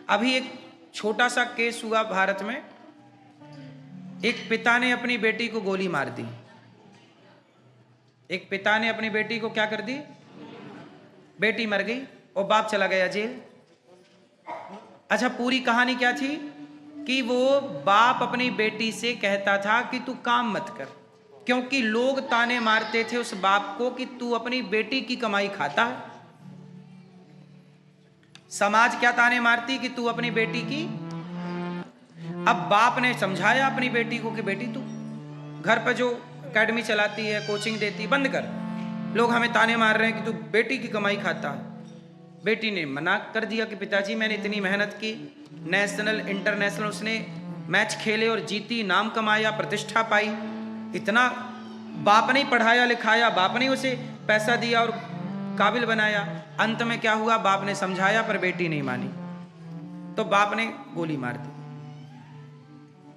अभी एक छोटा सा केस हुआ भारत में। एक पिता ने अपनी बेटी को गोली मार दी। एक पिता ने अपनी बेटी को क्या कर दी? बेटी मर गई और बाप चला गया जेल। अच्छा, पूरी कहानी क्या थी कि वो बाप अपनी बेटी से कहता था कि तू काम मत कर, क्योंकि लोग ताने मारते थे उस बाप को कि तू अपनी बेटी की कमाई खाता है। समाज क्या ताने मारती कि तू अपनी बेटी की। अब बाप ने समझाया अपनी बेटी को कि बेटी तू घर पर जो एकेडमी चलाती है, कोचिंग देती, बंद कर। लोग हमें ताने मार रहे हैं कि तू बेटी की कमाई खाता है। बेटी ने मना कर दिया कि पिताजी मैंने इतनी मेहनत की, नेशनल इंटरनेशनल उसने मैच खेले और जीती, नाम कमाया, प्रतिष्ठा पाई, इतना बाप ने पढ़ाया लिखाया, बाप ने उसे पैसा दिया और काबिल बनाया। अंत में क्या हुआ? बाप ने समझाया पर बेटी नहीं मानी, तो बाप ने गोली मार दी।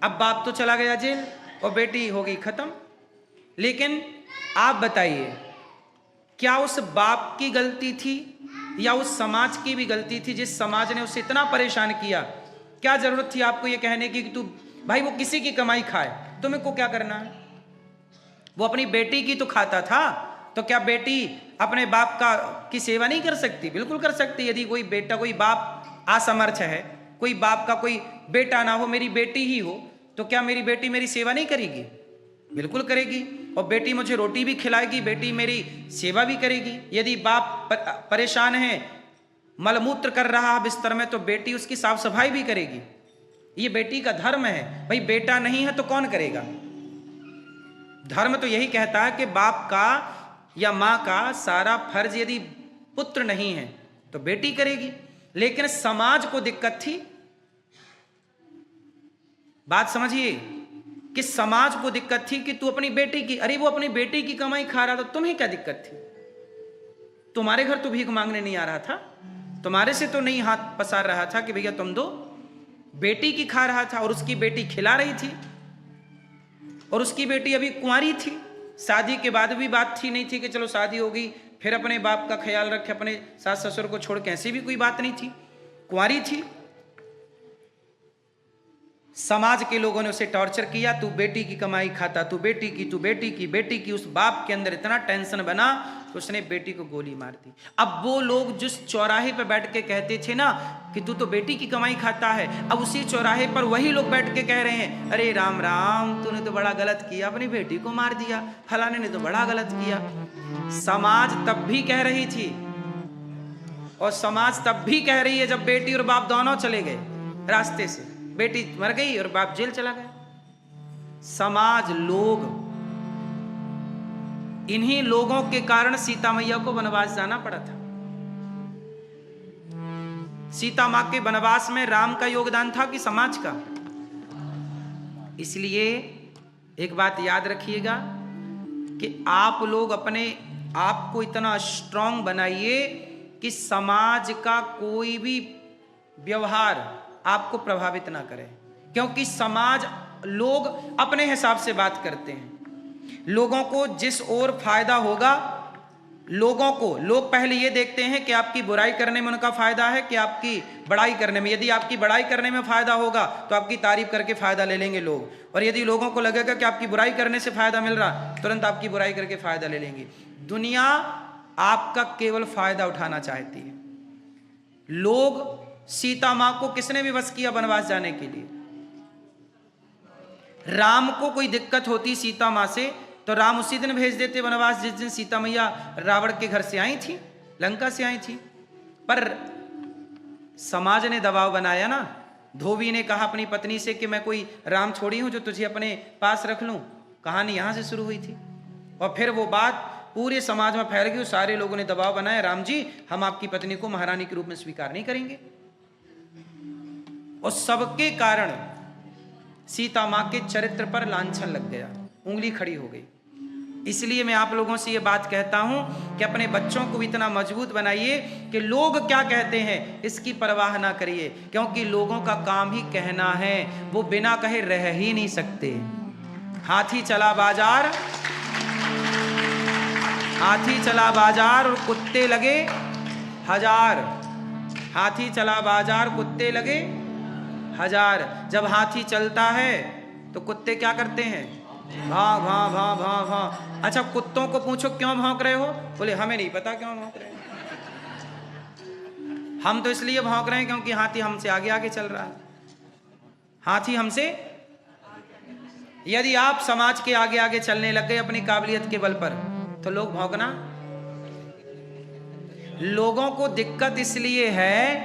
अब बाप तो चला गया जेल और बेटी हो गई खत्म। लेकिन आप बताइए, क्या उस बाप की गलती थी या उस समाज की भी गलती थी जिस समाज ने उसे इतना परेशान किया? क्या जरूरत थी आपको ये कहने की कि तू भाई वो किसी की कमाई खाए, तुम्हें को क्या करना है? वो अपनी बेटी की तो खाता था, तो क्या बेटी अपने बाप की सेवा नहीं कर सकती? बिल्कुल कर सकती। यदि कोई बेटा, कोई बाप असमर्थ है, कोई बाप का कोई बेटा ना हो, मेरी बेटी ही हो, तो क्या मेरी बेटी मेरी सेवा नहीं करेगी? बिल्कुल करेगी। और बेटी मुझे रोटी भी खिलाएगी, बेटी मेरी सेवा भी करेगी। यदि बाप परेशान है, मलमूत्र कर रहा है बिस्तर में, तो बेटी उसकी साफ सफाई भी करेगी। ये बेटी का धर्म है। भाई बेटा नहीं है तो कौन करेगा? धर्म तो यही कहता है कि बाप का या मां का सारा फर्ज यदि पुत्र नहीं है तो बेटी करेगी। लेकिन समाज को दिक्कत थी, बात समझिए, कि समाज को दिक्कत थी कि तू अपनी बेटी की, अरे वो अपनी बेटी की कमाई खा रहा था, तुम्हें क्या दिक्कत थी? तुम्हारे घर तो भीख मांगने नहीं आ रहा था, तुम्हारे से तो नहीं हाथ पसार रहा था कि भैया तुम दो। बेटी की खा रहा था और उसकी बेटी खिला रही थी, और उसकी बेटी अभी कुंवारी थी। शादी के बाद भी बात थी नहीं थी कि चलो शादी हो गई फिर अपने बाप का ख्याल रखे, अपने सास ससुर को छोड़ के, ऐसी भी कोई बात नहीं थी, कुंवारी थी। समाज के लोगों ने उसे टॉर्चर किया, तू बेटी की कमाई खाता, तू बेटी की, तू बेटी की, बेटी की। उस बाप के अंदर इतना टेंशन बना कि उसने बेटी को गोली मार दी। अब वो लोग जिस चौराहे पर बैठ के कहते थे ना कि तू तो बेटी की कमाई खाता है, अब उसी चौराहे पर वही लोग बैठ के कह रहे हैं, अरे राम राम, तूने तो बड़ा गलत किया, अपनी बेटी को मार दिया, फलाने ने तो बड़ा गलत किया। समाज तब भी कह रही थी, और समाज तब भी कह रही है जब बेटी और बाप दोनों चले गए रास्ते से। बेटी मर गई और बाप जेल चला गया। समाज, लोग, इन्हीं लोगों के कारण सीता मैया को वनवास जाना पड़ा था। सीता मां के वनवास में राम का योगदान था कि समाज का? इसलिए एक बात याद रखिएगा कि आप लोग अपने आप को इतना स्ट्रांग बनाइए कि समाज का कोई भी व्यवहार आपको प्रभावित ना करे, क्योंकि समाज, लोग अपने हिसाब से बात करते हैं। लोगों को जिस ओर फायदा होगा, लोग पहले ये देखते हैं कि आपकी बुराई करने में उनका फायदा है कि आपकी बड़ाई करने में। यदि आपकी बड़ाई करने में फायदा होगा तो आपकी तारीफ करके फायदा ले लेंगे लोग, और यदि लोगों को लगेगा कि आपकी बुराई करने से फायदा मिल रहा, तुरंत आपकी बुराई करके फायदा ले लेंगे। दुनिया आपका केवल फायदा उठाना चाहती है। लोग, सीता मां को किसने विवश किया वनवास जाने के लिए? राम को कोई दिक्कत होती सीता मां से तो राम उसी दिन भेज देते वनवास जिस दिन सीता मैया रावण के घर से आई थी, लंका से आई थी। पर समाज ने दबाव बनाया ना। धोबी ने कहा अपनी पत्नी से कि मैं कोई राम छोड़ी हूं जो तुझे अपने पास रख लूं। कहानी यहां से शुरू हुई थी, और फिर वो बात पूरे समाज में फैल गई। सारे लोगों ने दबाव बनाया, राम जी हम आपकी पत्नी को महारानी के रूप में स्वीकार नहीं करेंगे। और सबके कारण सीता मां के चरित्र पर लांछन लग गया, उंगली खड़ी हो गई। इसलिए मैं आप लोगों से ये बात कहता हूं कि अपने बच्चों को इतना मजबूत बनाइए कि लोग क्या कहते हैं इसकी परवाह ना करिए, क्योंकि लोगों का काम ही कहना है, वो बिना कहे रह ही नहीं सकते। हाथी चला बाजार, हाथी चला बाजार और कुत्ते लगे हजार। हाथी चला बाजार, कुत्ते लगे हजार। जब हाथी चलता है तो कुत्ते क्या करते हैं? भां भां भां भां भां। अच्छा, कुत्तों को पूछो क्यों भौंक रहे हो? बोले हमें नहीं पता क्यों भौंक रहे हैं, हम तो इसलिए भौंक रहे हैं क्योंकि हाथी हमसे आगे आगे चल रहा है। हाथी हमसे, यदि आप समाज के आगे आगे चलने लग गए अपनी काबिलियत के बल पर, तो लोग भौंकना। लोगों को दिक्कत इसलिए है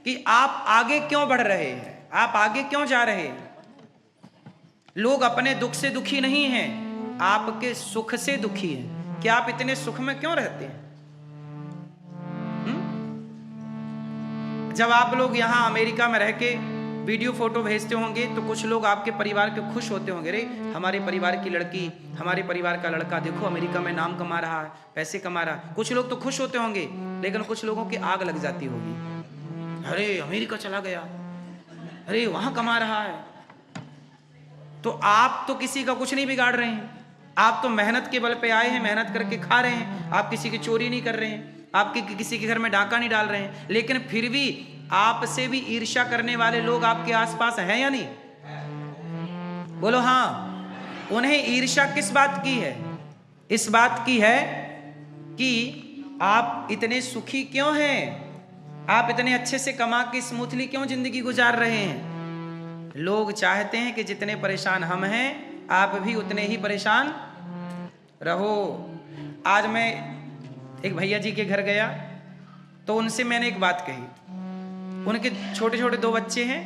कि आप आगे क्यों बढ़ रहे हैं, आप आगे क्यों जा रहे हैं। लोग अपने दुख से दुखी नहीं हैं, आपके सुख से दुखी हैं कि आप इतने सुख में क्यों रहते हैं। जब आप लोग यहां अमेरिका में रह के वीडियो फोटो भेजते होंगे तो कुछ लोग आपके परिवार के खुश होते होंगे, रे हमारे परिवार की लड़की, हमारे परिवार का लड़का देखो अमेरिका में नाम कमा रहा है, पैसे कमा रहा है। कुछ लोग तो खुश होते होंगे, लेकिन कुछ लोगों की आग लग जाती होगी, अरे अमेरिका चला गया, अरे वहां कमा रहा है। तो आप तो किसी का कुछ नहीं बिगाड़ रहे हैं, आप तो मेहनत के बल पे आए हैं, मेहनत करके खा रहे हैं, आप किसी की चोरी नहीं कर रहे हैं, आपके किसी के घर में डाका नहीं डाल रहे हैं, लेकिन फिर भी आपसे भी ईर्ष्या करने वाले लोग आपके आसपास हैं या नहीं? बोलो हाँ। उन्हें ईर्ष्या किस बात की है? इस बात की है कि आप इतने सुखी क्यों हैं, आप इतने अच्छे से कमा के स्मूथली क्यों जिंदगी गुजार रहे हैं। लोग चाहते हैं कि जितने परेशान हम हैं आप भी उतने ही परेशान रहो। आज मैं एक भैया जी के घर गया तो उनसे मैंने एक बात कही। उनके छोटे छोटे 2 बच्चे हैं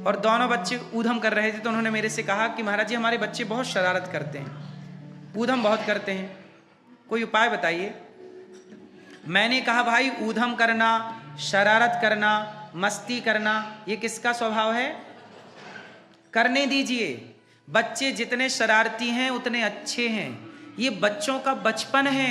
और दोनों बच्चे ऊधम कर रहे थे, तो उन्होंने मेरे से कहा कि महाराज जी हमारे बच्चे बहुत शरारत करते हैं, ऊधम बहुत करते हैं, कोई उपाय बताइए। मैंने कहा भाई ऊधम करना, शरारत करना, मस्ती करना ये किसका स्वभाव है? करने दीजिए। बच्चे जितने शरारती हैं उतने अच्छे हैं, ये बच्चों का बचपन है।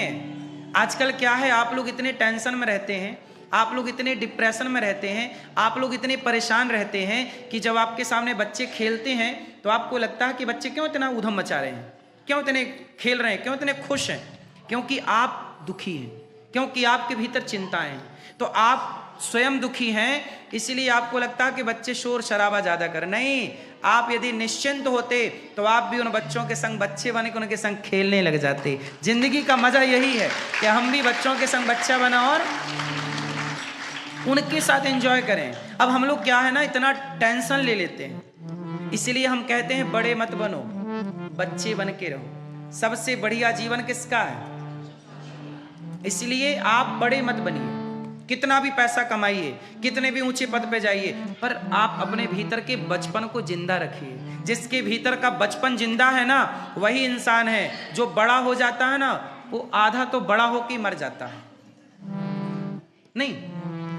आजकल क्या है, आप लोग इतने टेंशन में रहते हैं, आप लोग इतने डिप्रेशन में रहते हैं, आप लोग इतने परेशान रहते हैं कि जब आपके सामने बच्चे खेलते हैं तो आपको लगता है कि बच्चे क्यों इतना ऊधम मचा रहे हैं, क्यों इतने खेल रहे हैं, क्यों इतने खुश हैं। क्योंकि आप दुखी हैं, क्योंकि आपके भीतर चिंताएं हैं। तो आप स्वयं दुखी हैं, इसलिए आपको लगता है कि बच्चे शोर शराबा ज़्यादा कर। नहीं, आप यदि निश्चिंत होते तो आप भी उन बच्चों के संग बच्चे बने के उनके संग खेलने लग जाते। जिंदगी का मजा यही है कि हम भी बच्चों के संग बच्चा बना और उनके साथ एंजॉय करें। अब हम लोग क्या है ना, इतना टेंशन ले लेते हैं, इसलिए हम कहते हैं बड़े मत बनो, बच्चे बन के रहो। सबसे बढ़िया जीवन किसका है? इसलिए आप बड़े मत बनिए, कितना भी पैसा कमाइए, कितने भी ऊंचे पद पे जाइए, पर आप अपने भीतर के बचपन को जिंदा रखिए। जिसके भीतर का बचपन जिंदा है ना, वही इंसान है। जो बड़ा हो जाता है ना, वो आधा तो बड़ा होके मर जाता है। नहीं,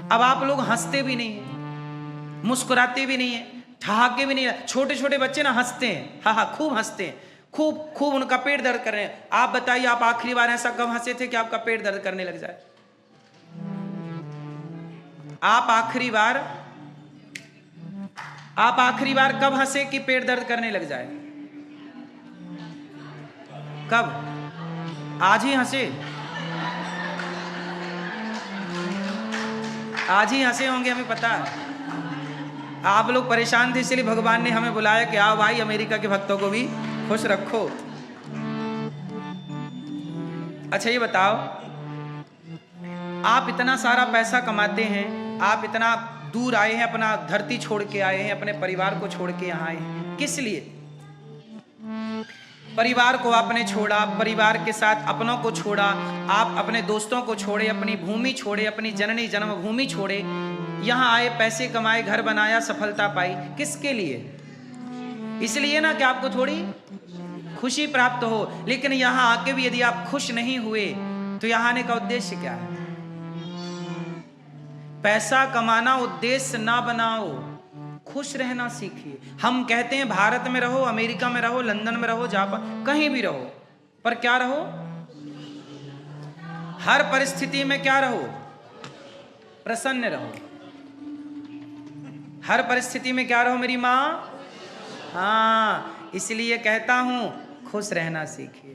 अब आप लोग हंसते भी नहीं है, मुस्कुराते भी नहीं है, ठहाके भी नहीं है। छोटे छोटे बच्चे ना हंसते हैं, हाँ हाँ खूब हंसते हैं, खूब खूब उनका पेट दर्द कर रहे हैं। आप बताइए, आप आखिरी बार ऐसा कब हंसे थे कि आपका पेट दर्द करने लग जाए? आप आखिरी बार कब हंसे कि पेट दर्द करने लग जाए? कब? आज ही हंसे? आज ही हंसे होंगे, हमें पता है। आप लोग परेशान थे, इसलिए भगवान ने हमें बुलाया कि आओ भाई अमेरिका के भक्तों को भी खुश रखो। अच्छा ये बताओ, आप इतना सारा पैसा कमाते हैं, आप इतना दूर आए हैं, अपना धरती छोड़ के आए हैं, अपने परिवार को छोड़ के यहाँ आए हैं, किस लिए? परिवार को आपने छोड़ा, परिवार के साथ अपनों को छोड़ा, आप अपने दोस्तों को छोड़े, अपनी भूमि छोड़े, अपनी जननी जन्मभूमि छोड़े, यहाँ आए, पैसे कमाए, घर बनाया, सफलता पाई। किसके लिए? इसलिए ना कि आपको थोड़ी खुशी प्राप्त हो। लेकिन यहाँ आके भी यदि आप खुश नहीं हुए तो यहाँ आने का उद्देश्य क्या है? पैसा कमाना उद्देश्य ना बनाओ, खुश रहना सीखिए। हम कहते हैं भारत में रहो, अमेरिका में रहो, लंदन में रहो, जापान, कहीं भी रहो, पर क्या रहो? हर परिस्थिति में क्या रहो? प्रसन्न रहो। हर परिस्थिति में क्या रहो मेरी माँ? हाँ, इसलिए कहता हूं खुश रहना सीखिए।